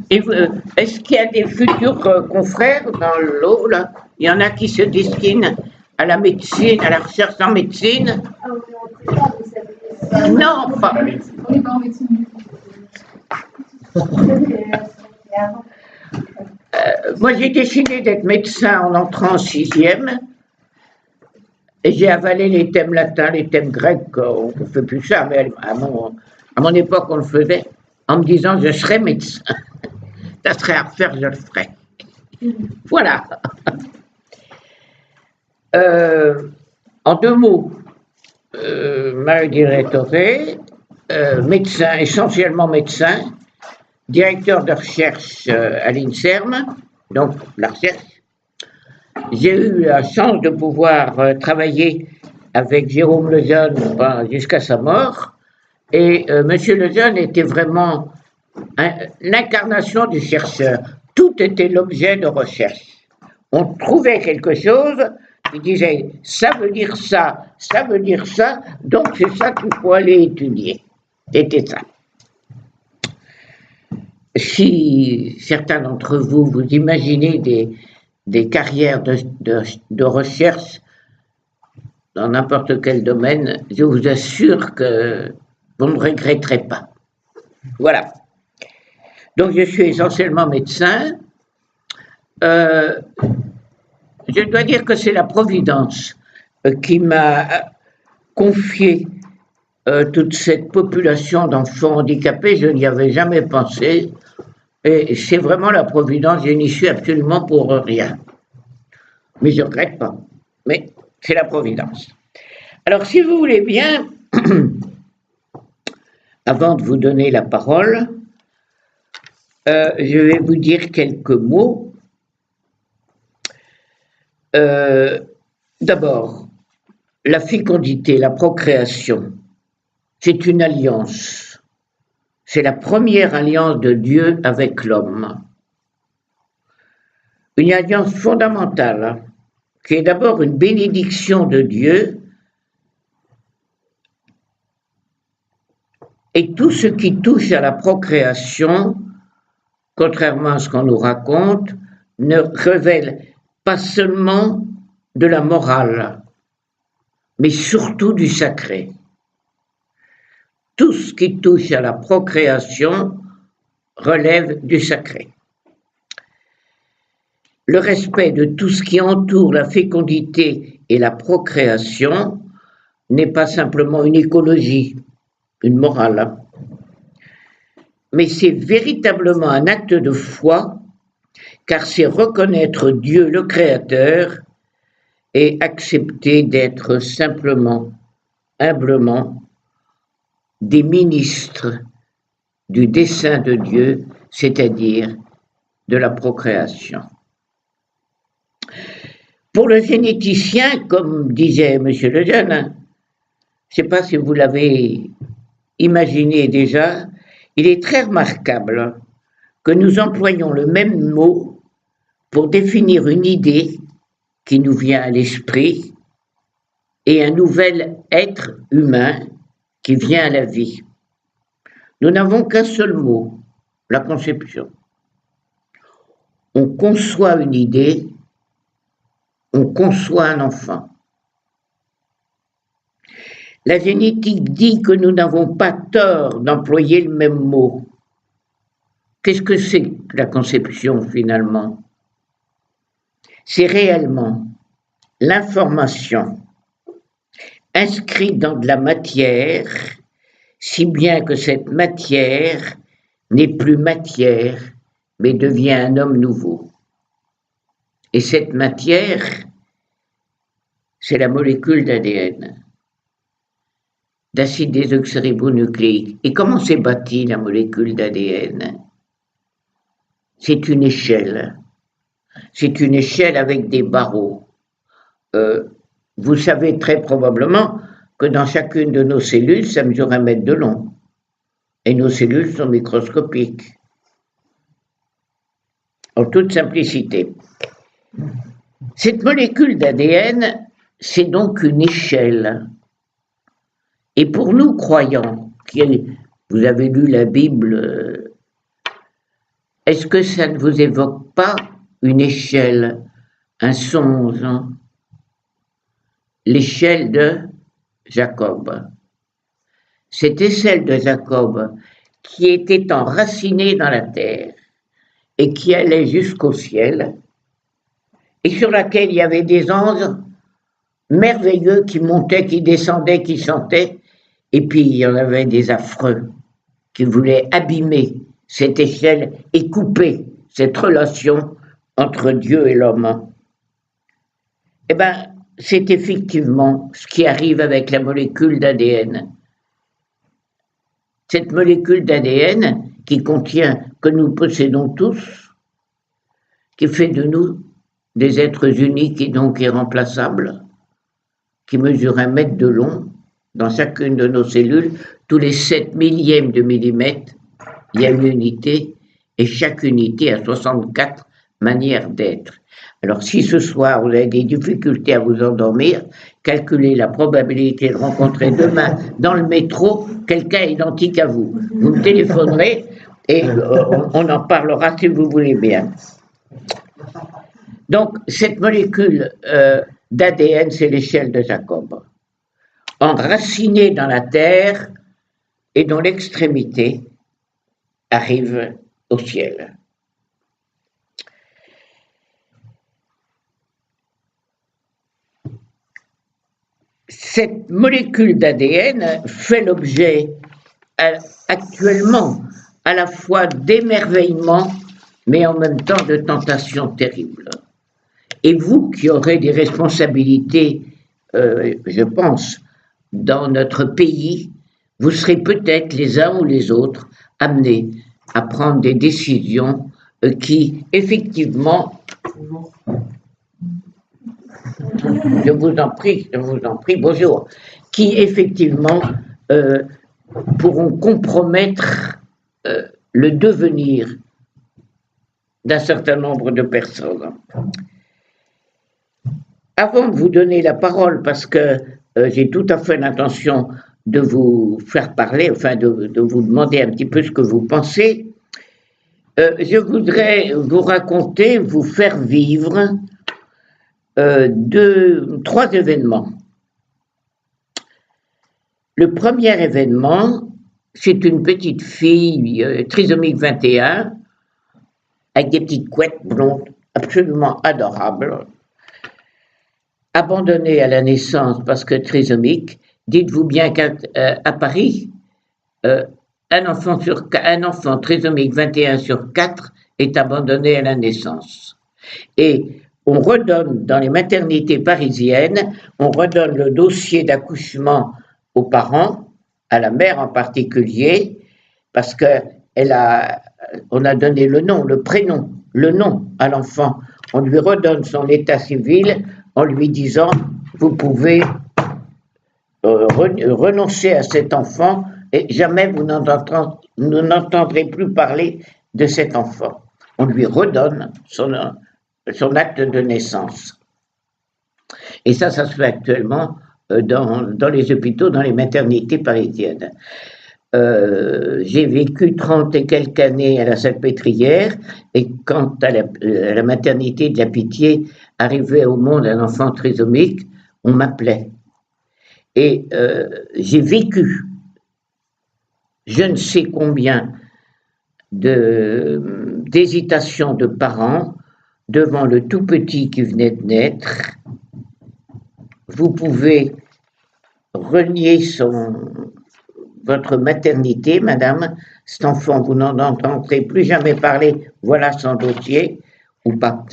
Est-ce qu'il y a des futurs confrères dans l'eau, là? Il y en a qui se destinent à la médecine, à la recherche en médecine? Non, pas. On n'est pas en médecine. Moi, j'ai décidé d'être médecin en entrant en 6e. Et j'ai avalé les thèmes latins, les thèmes grecs. On ne fait plus ça, mais à mon époque, on le faisait. En me disant, je serai médecin. Ça serait à refaire, je le ferai. Voilà. En 2 mots, Marie Torré, médecin, essentiellement médecin, directeur de recherche à l'INSERM, donc la recherche. J'ai eu la chance de pouvoir travailler avec Jérôme Lejeune jusqu'à sa mort. Et Monsieur Lejeune était vraiment l'incarnation du chercheur. Tout était l'objet de recherche. On trouvait quelque chose, il disait ça veut dire ça, ça veut dire ça, donc c'est ça qu'il faut aller étudier. C'était ça. Si certains d'entre vous, vous imaginez des carrières de recherche dans n'importe quel domaine, je vous assure que vous ne regretterez pas. Voilà. Donc je suis essentiellement médecin. Je dois dire que c'est la Providence qui m'a confié toute cette population d'enfants handicapés. Je n'y avais jamais pensé. Et c'est vraiment la Providence, je n'y suis absolument pour rien. Mais je ne regrette pas. Mais c'est la Providence. Alors, si vous voulez bien, avant de vous donner la parole, je vais vous dire quelques mots. D'abord, la fécondité, la procréation, c'est une alliance. C'est la première alliance de Dieu avec l'homme. Une alliance fondamentale, qui est d'abord une bénédiction de Dieu, et tout ce qui touche à la procréation, contrairement à ce qu'on nous raconte, ne révèle pas seulement de la morale, mais surtout du sacré. Tout ce qui touche à la procréation relève du sacré. Le respect de tout ce qui entoure la fécondité et la procréation n'est pas simplement une écologie, une morale, mais c'est véritablement un acte de foi, car c'est reconnaître Dieu le Créateur et accepter d'être simplement, humblement, des ministres du dessein de Dieu, c'est-à-dire de la procréation. Pour le généticien, comme disait M. Lejeune, je ne sais pas si vous l'avez imaginé déjà, il est très remarquable que nous employons le même mot pour définir une idée qui nous vient à l'esprit et un nouvel être humain qui vient à la vie. Nous n'avons qu'un seul mot, la conception. On conçoit une idée, on conçoit un enfant. La génétique dit que nous n'avons pas tort d'employer le même mot. Qu'est-ce que c'est que la conception finalement? C'est réellement l'information inscrite dans de la matière, si bien que cette matière n'est plus matière, mais devient un homme nouveau. Et cette matière, c'est la molécule d'ADN, d'acide désoxyribonucléique. Et comment s'est bâtie la molécule d'ADN? C'est une échelle. C'est une échelle avec des barreaux. Vous savez très probablement que dans chacune de nos cellules, ça mesure 1 mètre de long. Et nos cellules sont microscopiques. En toute simplicité. Cette molécule d'ADN, c'est donc une échelle. Et pour nous croyants, vous avez lu la Bible est-ce que ça ne vous évoque pas une échelle, un songe, hein? L'échelle de Jacob. C'était celle de Jacob qui était enracinée dans la terre et qui allait jusqu'au ciel et sur laquelle il y avait des anges merveilleux qui montaient, qui descendaient, qui chantaient, et puis il y en avait des affreux qui voulaient abîmer cette échelle et couper cette relation entre Dieu et l'homme. Eh bien, c'est effectivement ce qui arrive avec la molécule d'ADN. Cette molécule d'ADN qui contient, que nous possédons tous, qui fait de nous des êtres uniques et donc irremplaçables, qui mesure 1 mètre de long dans chacune de nos cellules, tous les 7 millièmes de millimètre, il y a une unité, et chaque unité a 64 manières d'être. Alors si ce soir vous avez des difficultés à vous endormir, calculez la probabilité de rencontrer demain dans le métro quelqu'un identique à vous. Vous me téléphonerez et on en parlera si vous voulez bien. Donc cette molécule d'ADN, c'est l'échelle de Jacob, enracinée dans la terre et dont l'extrémité arrive au ciel. Cette molécule d'ADN fait l'objet actuellement à la fois d'émerveillement, mais en même temps de tentations terribles. Et vous qui aurez des responsabilités, je pense, dans notre pays, vous serez peut-être les uns ou les autres amenés à prendre des décisions qui, effectivement, je vous en prie, bonjour, qui, effectivement, pourront compromettre le devenir d'un certain nombre de personnes. Avant de vous donner la parole, parce que j'ai tout à fait l'intention de vous faire parler, enfin de vous demander un petit peu ce que vous pensez, je voudrais vous raconter, vous faire vivre 3 événements. Le premier événement, c'est une petite fille trisomique 21, avec des petites couettes blondes, absolument adorables, abandonnée à la naissance parce que trisomique. Dites-vous bien qu'à Paris, un enfant trisomique 21 sur 4 est abandonné à la naissance. Et on redonne, dans les maternités parisiennes, on redonne le dossier d'accouchement aux parents, à la mère en particulier, parce que on a donné le nom, le prénom, le nom à l'enfant. On lui redonne son état civil en lui disant « vous pouvez renoncer à cet enfant et jamais vous n'entendrez plus parler de cet enfant ». On lui redonne son acte de naissance. Et ça se fait actuellement dans les hôpitaux, dans les maternités parisiennes. J'ai vécu 30 et quelques années à la Salpêtrière, et quand à la maternité de la Pitié arrivait au monde un enfant trisomique, on m'appelait. Et j'ai vécu je ne sais combien d'hésitations de parents devant le tout petit qui venait de naître. Vous pouvez renier votre maternité, madame, cet enfant, vous n'en entendrez plus jamais parler, voilà son dossier, ou pas.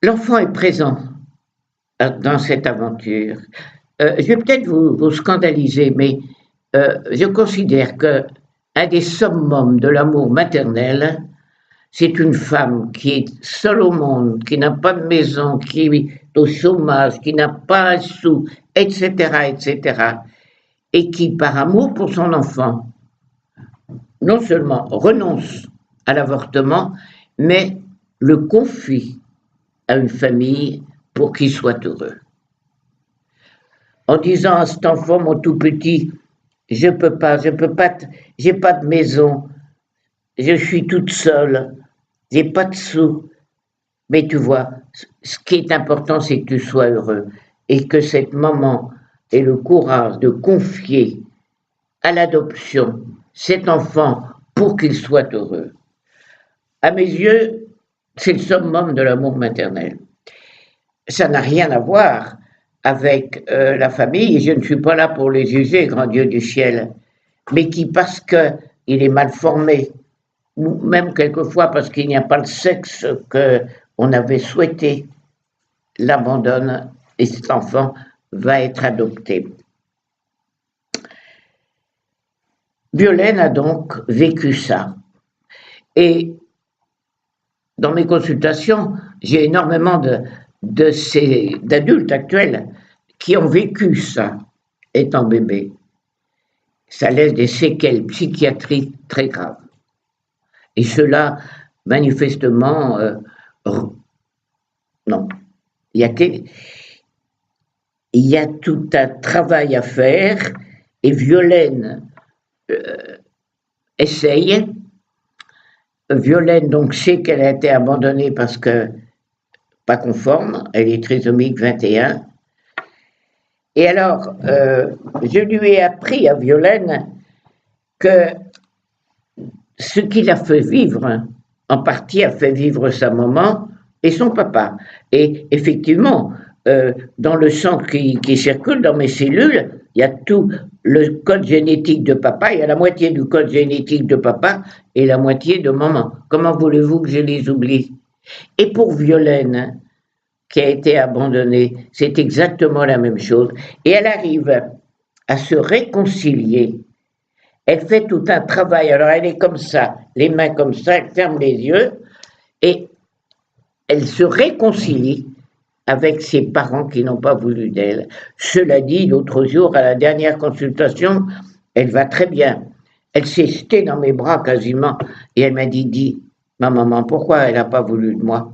L'enfant est présent dans cette aventure. Je vais peut-être vous scandaliser, mais je considère qu'un des summums de l'amour maternel, c'est une femme qui est seule au monde, qui n'a pas de maison, qui est au chômage, qui n'a pas un sou, etc., etc., et qui, par amour pour son enfant, non seulement renonce à l'avortement, mais le confie à une famille pour qu'il soit heureux. En disant à cet enfant, mon tout petit, je peux pas, j'ai pas de maison, je suis toute seule, j'ai pas de sous. Mais tu vois, ce qui est important, c'est que tu sois heureux et que cette maman ait le courage de confier à l'adoption cet enfant pour qu'il soit heureux. À mes yeux, c'est le summum de l'amour maternel. Ça n'a rien à voir avec la famille, et je ne suis pas là pour les juger, grand Dieu du ciel, mais qui, parce qu'il est mal formé, ou même quelquefois parce qu'il n'y a pas le sexe qu'on avait souhaité, l'abandonne et cet enfant va être adopté. Violaine a donc vécu ça. Et dans mes consultations, j'ai énormément d'adultes actuels qui ont vécu ça étant bébé. Ça laisse des séquelles psychiatriques très graves. Et cela, manifestement, non. Il y a tout un travail à faire et Violaine essaye. Violaine donc sait qu'elle a été abandonnée parce que pas conforme, elle est trisomique 21. Et alors, je lui ai appris à Violaine que ce qui l'a fait vivre, en partie a fait vivre sa maman et son papa. Et effectivement, dans le sang qui circule dans mes cellules, il y a tout le code génétique de papa, il y a la moitié du code génétique de papa et la moitié de maman. Comment voulez-vous que je les oublie? Et pour Violaine, qui a été abandonnée, c'est exactement la même chose. Et elle arrive à se réconcilier. Elle fait tout un travail. Alors elle est comme ça, les mains comme ça, elle ferme les yeux et elle se réconcilie avec ses parents qui n'ont pas voulu d'elle. Cela dit, l'autre jour, à la dernière consultation, elle va très bien. Elle s'est jetée dans mes bras quasiment et elle m'a dit, ma maman, pourquoi elle n'a pas voulu de moi?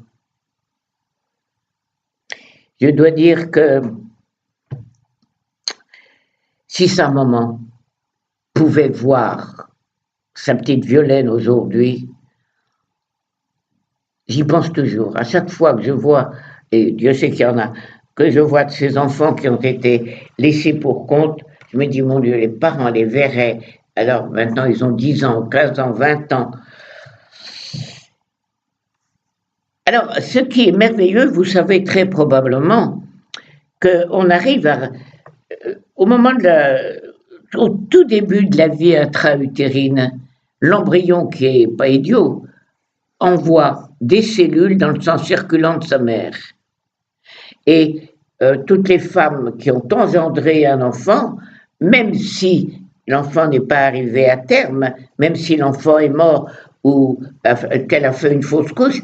Je dois dire que si sa maman pouvait voir sa petite Violaine aujourd'hui, j'y pense toujours. À chaque fois que je vois, et Dieu sait qu'il y en a, que je vois de ces enfants qui ont été laissés pour compte, je me dis, mon Dieu, les parents les verraient. Alors maintenant, ils ont 10 ans, 15 ans, 20 ans. Alors, ce qui est merveilleux, vous savez très probablement qu'on arrive au moment au tout début de la vie intra-utérine, l'embryon qui est pas idiot, envoie des cellules dans le sang circulant de sa mère. Et toutes les femmes qui ont engendré un enfant, même si l'enfant n'est pas arrivé à terme, même si l'enfant est mort ou qu'elle a fait une fausse couche,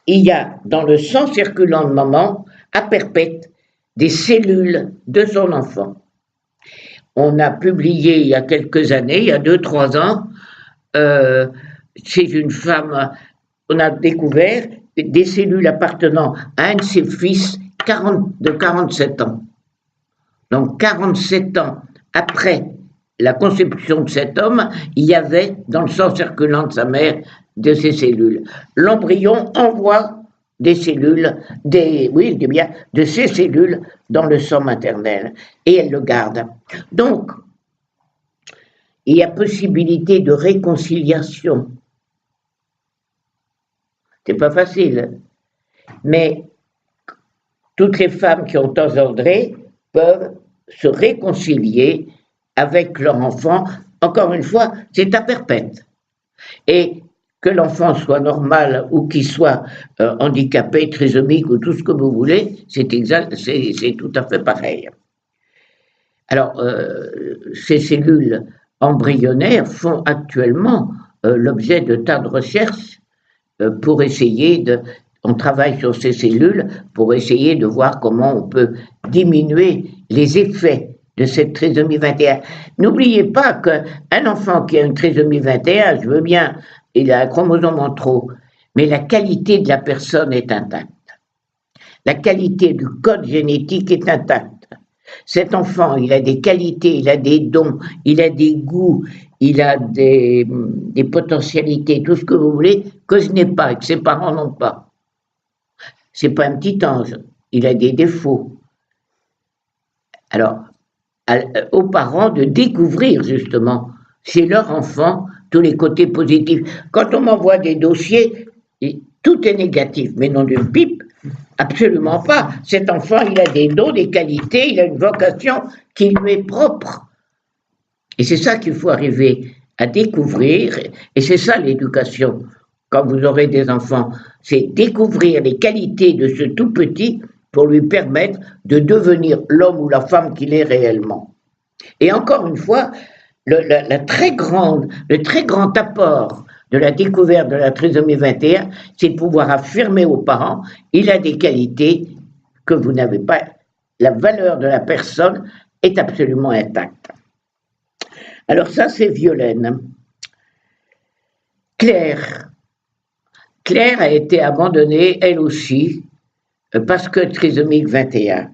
il y a dans le sang circulant de maman, à perpète, des cellules de son enfant. On a publié il y a quelques années, il y a 2-3 ans, chez une femme, on a découvert des cellules appartenant à un de ses fils de 47 ans. Donc 47 ans après la conception de cet homme, il y avait dans le sang circulant de sa mère de ces cellules. L'embryon envoie des cellules, de ces cellules dans le sang maternel et elle le garde. Donc, il y a possibilité de réconciliation. C'est pas facile, mais toutes les femmes qui ont engendré peuvent se réconcilier avec leur enfant. Encore une fois, c'est à perpète. Et que l'enfant soit normal ou qu'il soit handicapé, trisomique ou tout ce que vous voulez, c'est tout à fait pareil. Alors, ces cellules embryonnaires font actuellement l'objet de tas de recherches pour essayer on travaille sur ces cellules pour essayer de voir comment on peut diminuer les effets de cette trisomie 21. N'oubliez pas qu'un enfant qui a une trisomie 21, je veux bien, il a un chromosome en trop, mais la qualité de la personne est intacte. La qualité du code génétique est intacte. Cet enfant, il a des qualités, il a des dons, il a des goûts, il a des potentialités, tout ce que vous voulez, que je n'ai pas et que ses parents n'ont pas. C'est pas un petit ange, il a des défauts. Alors, aux parents de découvrir justement chez leur enfant tous les côtés positifs. Quand on m'envoie des dossiers, tout est négatif, mais non d'une pipe, absolument pas. Cet enfant, il a des dons, des qualités, il a une vocation qui lui est propre. Et c'est ça qu'il faut arriver à découvrir, et c'est ça l'éducation. Quand vous aurez des enfants, c'est découvrir les qualités de ce tout petit pour lui permettre de devenir l'homme ou la femme qu'il est réellement. Et encore une fois, le très grand apport de la découverte de la trisomie 21, c'est de pouvoir affirmer aux parents, il a des qualités que vous n'avez pas, la valeur de la personne est absolument intacte. Alors ça, c'est Violaine. Claire a été abandonnée, elle aussi, parce que trisomique 21.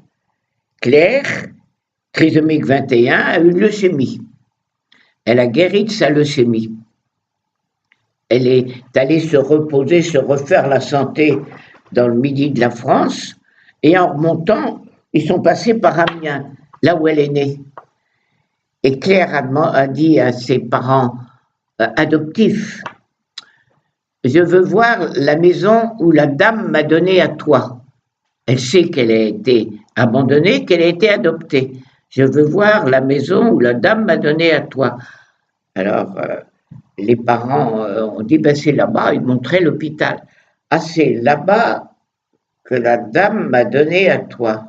Claire, trisomique 21, a une leucémie. Elle a guéri de sa leucémie. Elle est allée se reposer, se refaire la santé dans le midi de la France, et en remontant, ils sont passés par Amiens, là où elle est née. Et Claire a dit à ses parents adoptifs, je veux voir la maison où la dame m'a donné à toi. Elle sait qu'elle a été abandonnée, qu'elle a été adoptée. Je veux voir la maison où la dame m'a donné à toi. Alors, les parents ont dit, ben c'est là-bas, ils montraient l'hôpital. Ah, c'est là-bas que la dame m'a donné à toi.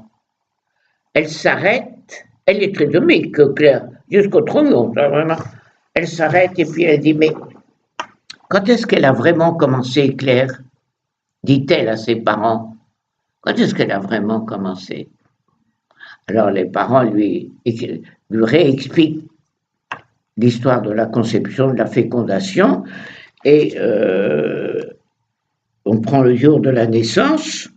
Elle s'arrête, elle est trisomique, Claire, jusqu'au tronc, vraiment. Elle s'arrête et puis elle dit, mais quand est-ce qu'elle a vraiment commencé, Claire? Dit-elle à ses parents. Quand est-ce qu'elle a vraiment commencé? Alors les parents lui réexpliquent l'histoire de la conception, de la fécondation, et on prend le jour de la naissance.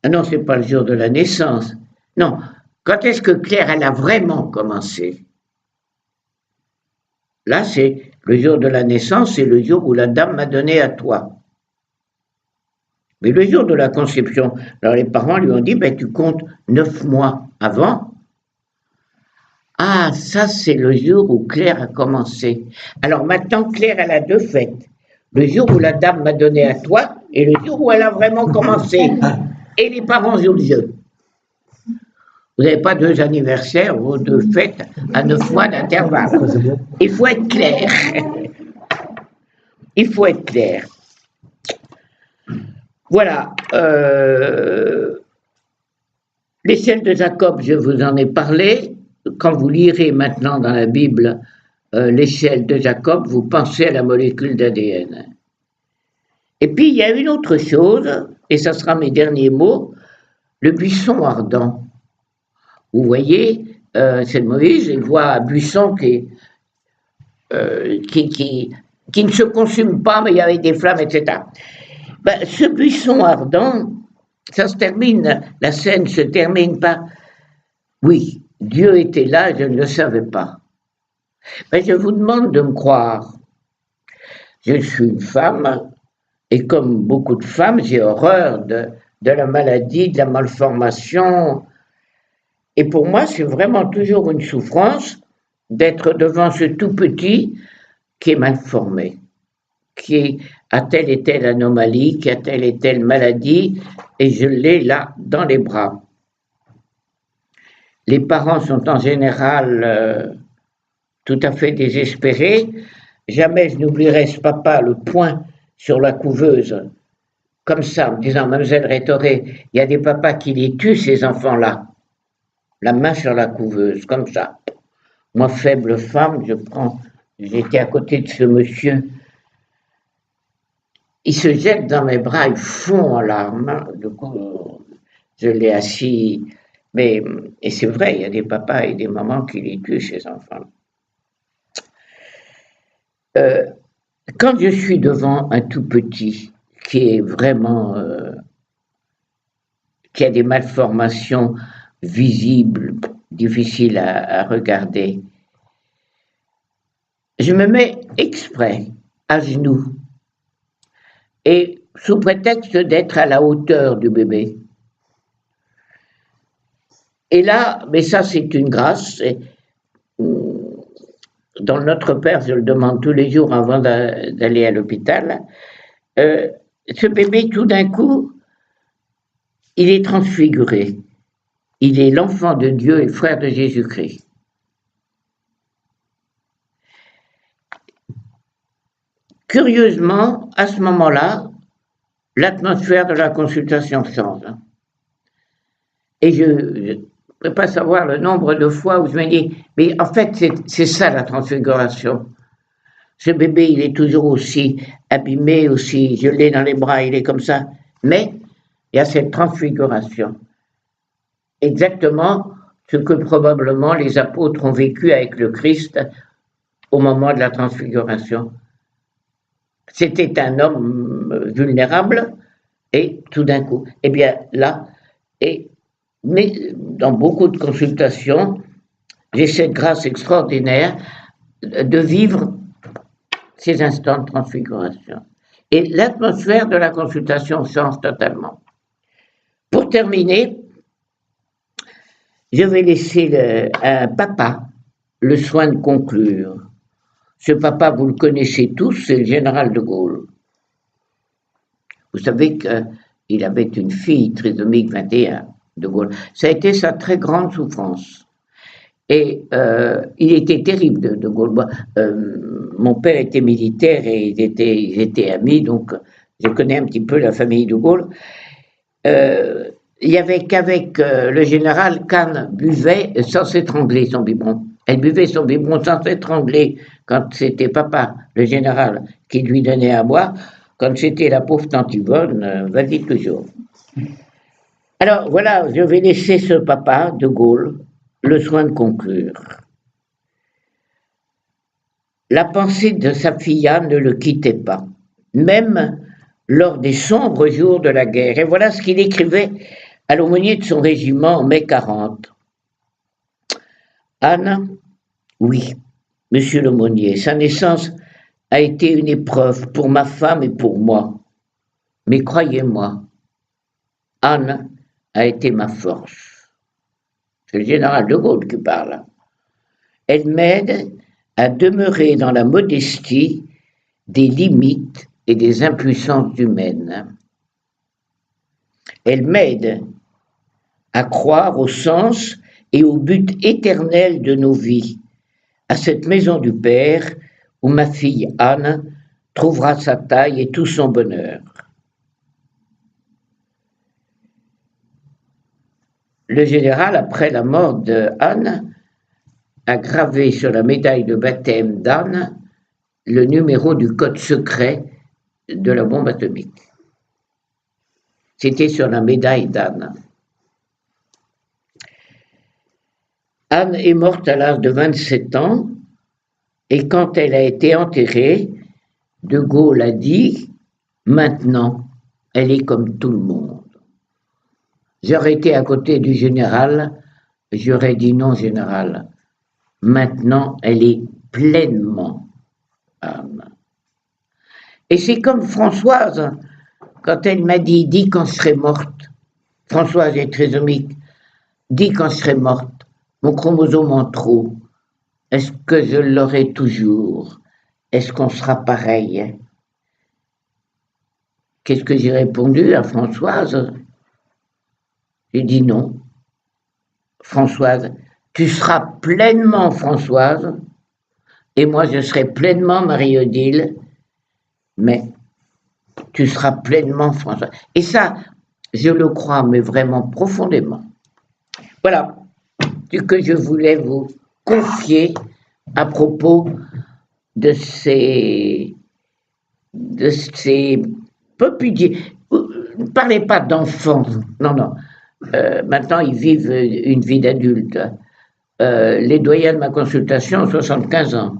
Ah non, c'est pas le jour de la naissance. Non, quand est-ce que Claire, elle a vraiment commencé? Là, c'est le jour de la naissance, c'est le jour où la dame m'a donné à toi. Mais le jour de la conception, alors les parents lui ont dit, ben, tu comptes 9 mois avant. Ah, ça, c'est le jour où Claire a commencé. Alors maintenant, Claire, elle a deux fêtes. Le jour où la dame m'a donné à toi et le jour où elle a vraiment commencé. Et les parents jouent le jeu. Vous n'avez pas 2 anniversaires ou 2 fêtes à 9 mois d'intervalle. Il faut être clair. Il faut être clair. Voilà. L'échelle de Jacob, je vous en ai parlé. Quand vous lirez maintenant dans la Bible l'échelle de Jacob, vous pensez à la molécule d'ADN. Et puis, il y a une autre chose, et ça sera mes derniers mots, le buisson ardent. Vous voyez, c'est Moïse, il voit un buisson qui ne se consume pas, mais il y avait des flammes, etc. Ben, ce buisson ardent, ça se termine, la scène se termine par « Oui, Dieu était là, je ne le savais pas. » Ben, je vous demande de me croire. Je suis une femme, et comme beaucoup de femmes, j'ai horreur de la maladie, de la malformation. Et pour moi, c'est vraiment toujours une souffrance d'être devant ce tout petit qui est mal formé, qui a telle et telle anomalie, qui a telle et telle maladie, et je l'ai là, dans les bras. Les parents sont en général tout à fait désespérés. Jamais je n'oublierai ce papa, le poing sur la couveuse, comme ça, en me disant, Mademoiselle Rétoré, il y a des papas qui les tuent, ces enfants-là. La main sur la couveuse, comme ça. Moi, faible femme, j'étais à côté de ce monsieur. Il se jette dans mes bras, il fond en larmes. Du coup, je l'ai assis. Et c'est vrai, il y a des papas et des mamans qui les tuent, ces enfants. Quand je suis devant un tout petit qui est vraiment, qui a des malformations visible, difficile à regarder. Je me mets exprès à genoux et sous prétexte d'être à la hauteur du bébé. Et là, mais ça c'est une grâce, dans le Notre Père, je le demande tous les jours avant d'aller à l'hôpital, ce bébé tout d'un coup, il est transfiguré. Il est l'enfant de Dieu et frère de Jésus-Christ. Curieusement, à ce moment-là, l'atmosphère de la consultation change. Et je ne peux pas savoir le nombre de fois où je me dis, mais en fait, c'est ça la transfiguration. Ce bébé, il est toujours aussi abîmé, aussi, je l'ai dans les bras, il est comme ça. Mais il y a cette transfiguration. Exactement ce que probablement les apôtres ont vécu avec le Christ au moment de la transfiguration. C'était un homme vulnérable et tout d'un coup, eh bien là, mais dans beaucoup de consultations, j'ai cette grâce extraordinaire de vivre ces instants de transfiguration. Et l'atmosphère de la consultation change totalement. Pour terminer, je vais laisser à papa le soin de conclure. Ce papa, vous le connaissez tous, c'est le général de Gaulle. Vous savez qu'il avait une fille trisomique 21, de Gaulle. Ça a été sa très grande souffrance. Et il était terrible, de Gaulle. Mon père était militaire et ils étaient amis, donc je connais un petit peu la famille de Gaulle. Il y avait qu'avec le général qu'Anne buvait sans s'étrangler son biberon. Elle buvait son biberon sans s'étrangler quand c'était papa, le général, qui lui donnait à boire. Quand c'était la pauvre tante Yvonne, vas-y toujours. Alors voilà, je vais laisser ce papa de Gaulle le soin de conclure. La pensée de sa fille Anne ne le quittait pas, même lors des sombres jours de la guerre. Et voilà ce qu'il écrivait à l'aumônier de son régiment en mai 40. Anne, oui, monsieur l'aumônier, sa naissance a été une épreuve pour ma femme et pour moi. Mais croyez-moi, Anne a été ma force. C'est le général de Gaulle qui parle. Elle m'aide à demeurer dans la modestie des limites et des impuissances humaines. Elle m'aide à croire au sens et au but éternel de nos vies, à cette maison du Père où ma fille Anne trouvera sa taille et tout son bonheur. Le général, après la mort de Anne, a gravé sur la médaille de baptême d'Anne le numéro du code secret de la bombe atomique. C'était sur la médaille d'Anne. Anne est morte à l'âge de 27 ans et quand elle a été enterrée, de Gaulle a dit « Maintenant, elle est comme tout le monde ». J'aurais été à côté du général, j'aurais dit « Non, général, maintenant, elle est pleinement âme ». Et c'est comme Françoise, quand elle m'a dit « Dis quand je serai morte ». Françoise est trisomique. « Dis quand je serai morte, mon chromosome en trop, est-ce que je l'aurai toujours? Est-ce qu'on sera pareil ?» Qu'est-ce que j'ai répondu à Françoise? J'ai dit non. Françoise, tu seras pleinement Françoise, et moi je serai pleinement Marie-Odile, mais tu seras pleinement Françoise. Et ça, je le crois, mais vraiment profondément. Voilà ce que je voulais vous confier à propos de ces ne parlez pas d'enfants, non. Maintenant, ils vivent une vie d'adulte. Les doyens de ma consultation ont 75 ans.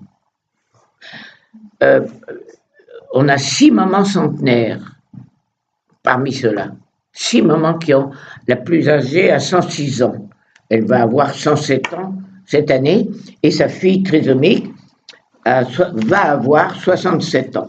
On a 6 mamans centenaires parmi ceux-là. 6 mamans qui ont la plus âgée à 106 ans. elle va avoir 107 ans cette année, et sa fille trisomique va avoir 67 ans.